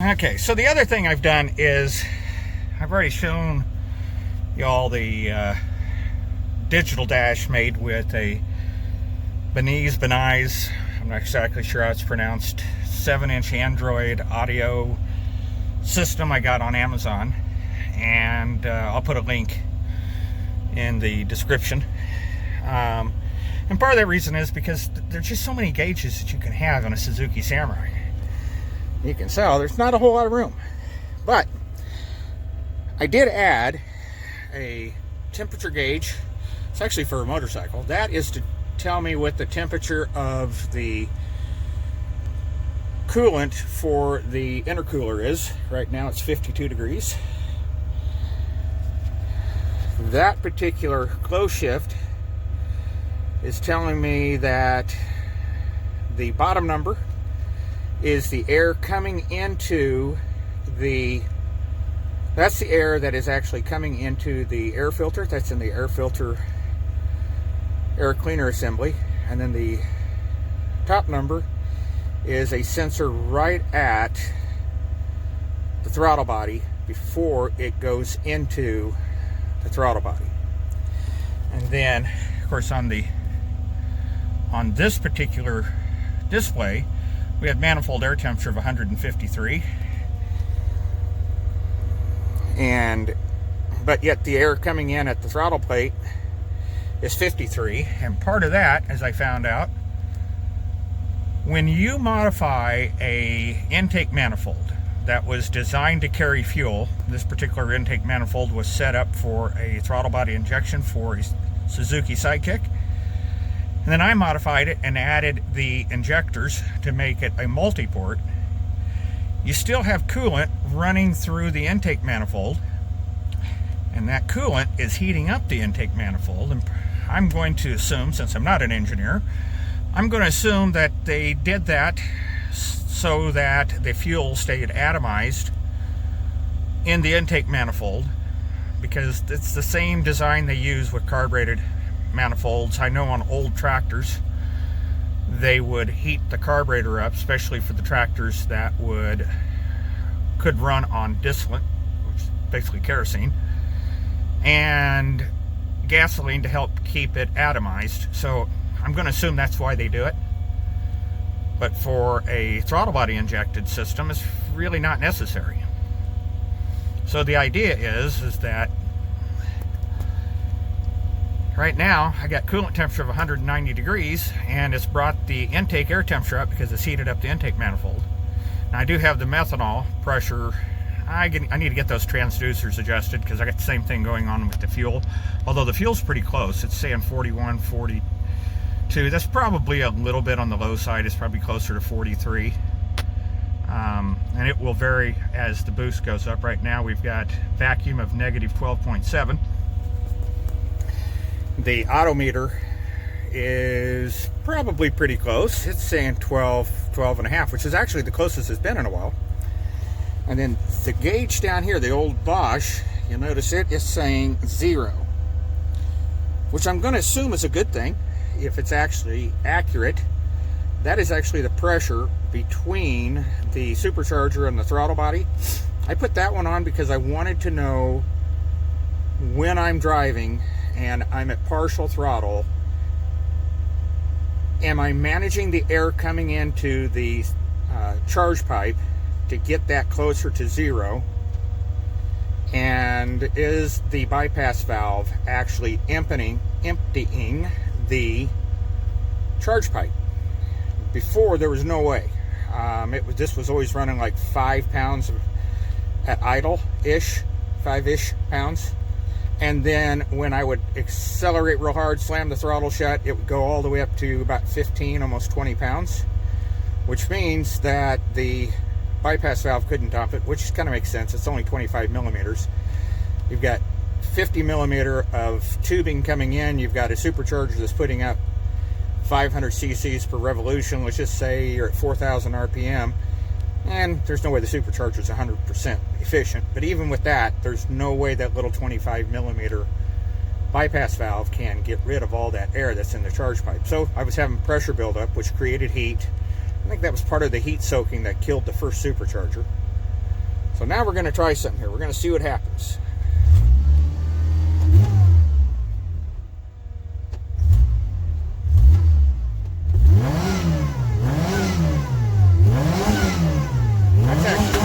Okay, so the other thing I've done is I've already shown y'all the digital dash made with a Benese, I'm not exactly sure how it's pronounced, 7-inch Android audio system I got on Amazon, and I'll put a link in the description. And part of that reason is because there's just so many gauges that you can have on a Suzuki Samurai. You can tell there's not a whole lot of room, but I did add a temperature gauge. It's actually for a motorcycle. That is to tell me what the temperature of the coolant for the intercooler is. Right now it's 52 degrees. That particular close shift is telling me that the bottom number is the air coming into that's the air that is actually coming into the air filter. That's in the air filter air cleaner assembly. And then the top number is a sensor right at the throttle body before it goes into the throttle body. And then, of course, on this particular display, we had manifold air temperature of 153, but yet the air coming in at the throttle plate is 53. And part of that, as I found out, when you modify a intake manifold that was designed to carry fuel, this particular intake manifold was set up for a throttle body injection for a Suzuki Sidekick. And then I modified it and added the injectors to make it a multi-port. You still have coolant running through the intake manifold, and that coolant is heating up the intake manifold. And I'm going to assume, since I'm not an engineer, I'm going to assume that they did that so that the fuel stayed atomized in the intake manifold, because it's the same design they use with carbureted manifolds. I know on old tractors they would heat the carburetor up, especially for the tractors that could run on distillate, which is basically kerosene, and gasoline to help keep it atomized. So I'm going to assume that's why they do it. But for a throttle body injected system, it's really not necessary. So the idea is that right now, I got coolant temperature of 190 degrees, and it's brought the intake air temperature up because it's heated up the intake manifold. Now, I do have the methanol pressure. I need to get those transducers adjusted because I got the same thing going on with the fuel. Although the fuel's pretty close. It's saying 41, 42. That's probably a little bit on the low side. It's probably closer to 43. And it will vary as the boost goes up. Right now, we've got vacuum of negative 12.7. The odometer is probably pretty close. It's saying 12 and a half, which is actually the closest it's been in a while. And then the gauge down here, the old Bosch, you'll notice it is saying 0, which I'm going to assume is a good thing if it's actually accurate. That is actually the pressure between the supercharger and the throttle body. I put that one on because I wanted to know when I'm driving and I'm at partial throttle, am I managing the air coming into the charge pipe to get that closer to 0? And is the bypass valve actually emptying the charge pipe? Before, there was no way. This was always running like 5 pounds at idle-ish, 5-ish pounds. And then when I would accelerate real hard, slam the throttle shut, it would go all the way up to about 15, almost 20 pounds, which means that the bypass valve couldn't dump it, which kind of makes sense. It's only 25 millimeters. You've got 50 millimeter of tubing coming in. You've got a supercharger that's putting up 500 cc's per revolution. Let's just say you're at 4,000 RPM. And there's no way the supercharger is 100% efficient. But even with that, there's no way that little 25 millimeter bypass valve can get rid of all that air that's in the charge pipe. So I was having pressure buildup, which created heat. I think that was part of the heat soaking that killed the first supercharger. So now we're going to try something here. We're going to see what happens. That's actually...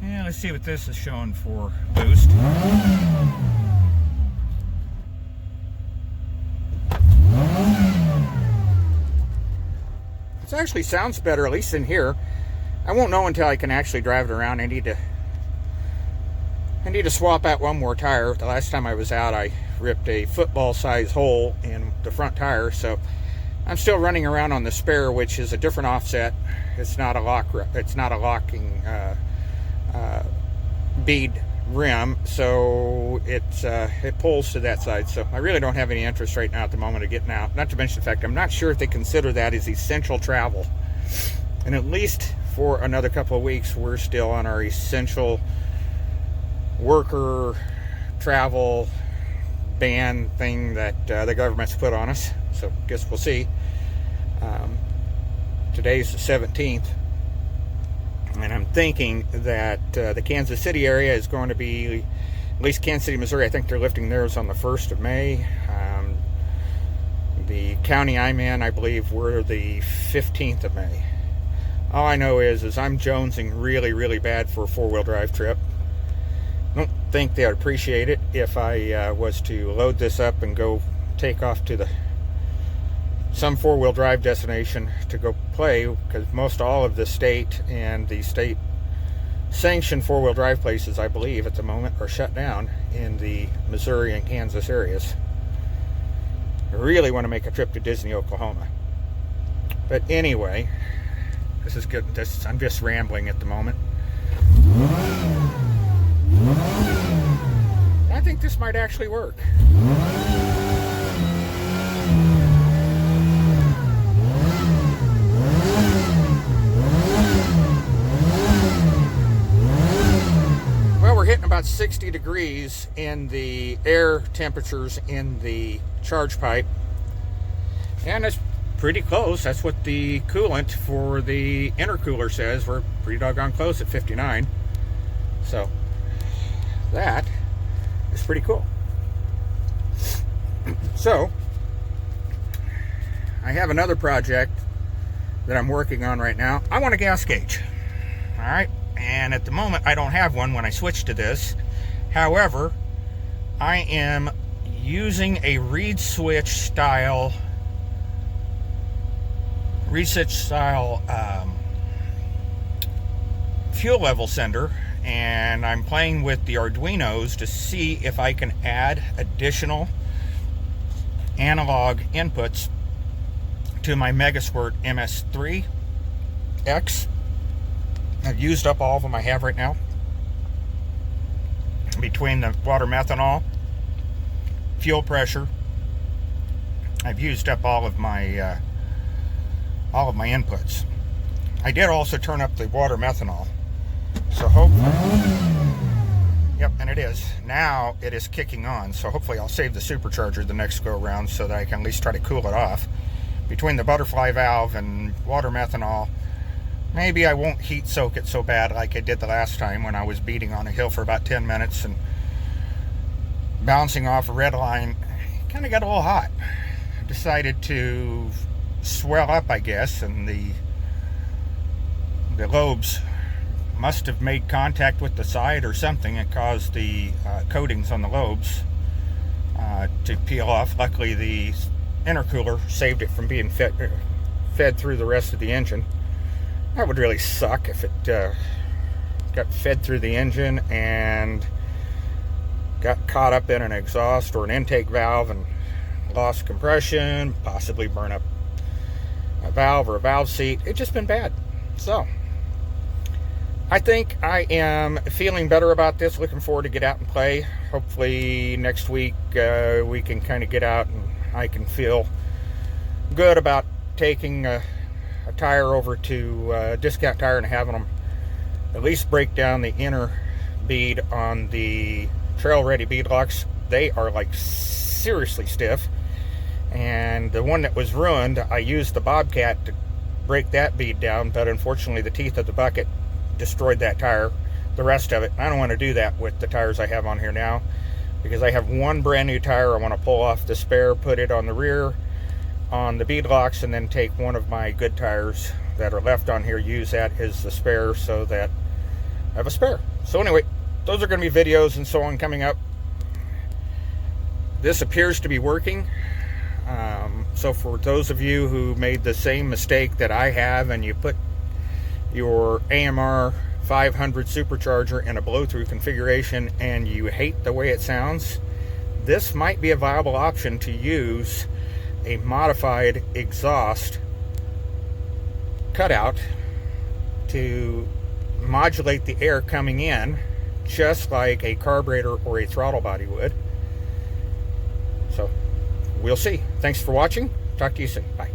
Yeah, let's see what this is showing for boost. It actually sounds better, at least in here. I won't know until I can actually drive it around. I need to swap out one more tire. The last time I was out, I ripped a football-sized hole in the front tire, so I'm still running around on the spare, which is a different offset. It's not a locking bead rim, so it pulls to that side. So I really don't have any interest right now at the moment of getting out. Not to mention the fact I'm not sure if they consider that as essential travel. And at least for another couple of weeks, we're still on our essential worker travel ban thing that the government's put on us. So I guess we'll see. Today's the 17th. And I'm thinking that the Kansas City area is going to be, at least Kansas City, Missouri, I think they're lifting theirs on the 1st of May. The county I'm in, I believe, we're the 15th of May. All I know is I'm jonesing really, really bad for a four-wheel drive trip. I don't think they would appreciate it if I was to load this up and go take off to some four-wheel drive destination to go play, because most all of the state and the state sanctioned four-wheel drive places, I believe, at the moment are shut down in the Missouri and Kansas areas. I really want to make a trip to Disney, Oklahoma. But anyway, this is good. I'm just rambling at the moment. I think this might actually work. Well, we're hitting about 60 degrees in the air temperatures in the charge pipe, and it's pretty close. That's what the coolant for the intercooler says. We're pretty doggone close at 59. So that is pretty cool. So I have another project that I'm working on right now. I want a gas gauge. All right. And at the moment, I don't have one when I switch to this. However, I am using a reed switch style fuel level sender, and I'm playing with the Arduinos to see if I can add additional analog inputs to my Megasquirt MS3X. I've used up all of them I have right now. Between the water methanol, fuel pressure, I've used up all of my inputs. I did also turn up the water methanol, so hopefully, yep, and it is. Now it is kicking on, so hopefully I'll save the supercharger the next go around so that I can at least try to cool it off. Between the butterfly valve and water methanol, maybe I won't heat soak it so bad like I did the last time when I was beating on a hill for about 10 minutes and bouncing off a red line. Kind of got a little hot. I decided to swell up, I guess, and the lobes must have made contact with the side or something and caused the coatings on the lobes to peel off. Luckily, the intercooler saved it from being fed through the rest of the engine. That would really suck if it got fed through the engine and got caught up in an exhaust or an intake valve and lost compression, possibly burn up a valve or a valve seat. It's just been bad. So I think I am feeling better about this. Looking forward to get out and play. Hopefully next week we can kind of get out and I can feel good about taking a tire over to Discount Tire and having them at least break down the inner bead on the trail ready bead locks. They are like seriously stiff. And the one that was ruined, I used the Bobcat to break that bead down, but unfortunately the teeth of the bucket destroyed that tire, the rest of it. I don't want to do that with the tires I have on here now, because I have one brand new tire. I want to pull off the spare, put it on the rear on the bead locks, and then take one of my good tires that are left on here, use that as the spare, so that I have a spare. So anyway, those are going to be videos and so on coming up. This appears to be working. So for those of you who made the same mistake that I have, and you put your AMR 500 supercharger in a blow-through configuration and you hate the way it sounds, this might be a viable option to use a modified exhaust cutout to modulate the air coming in, just like a carburetor or a throttle body would. So we'll see. Thanks for watching. Talk to you soon. Bye.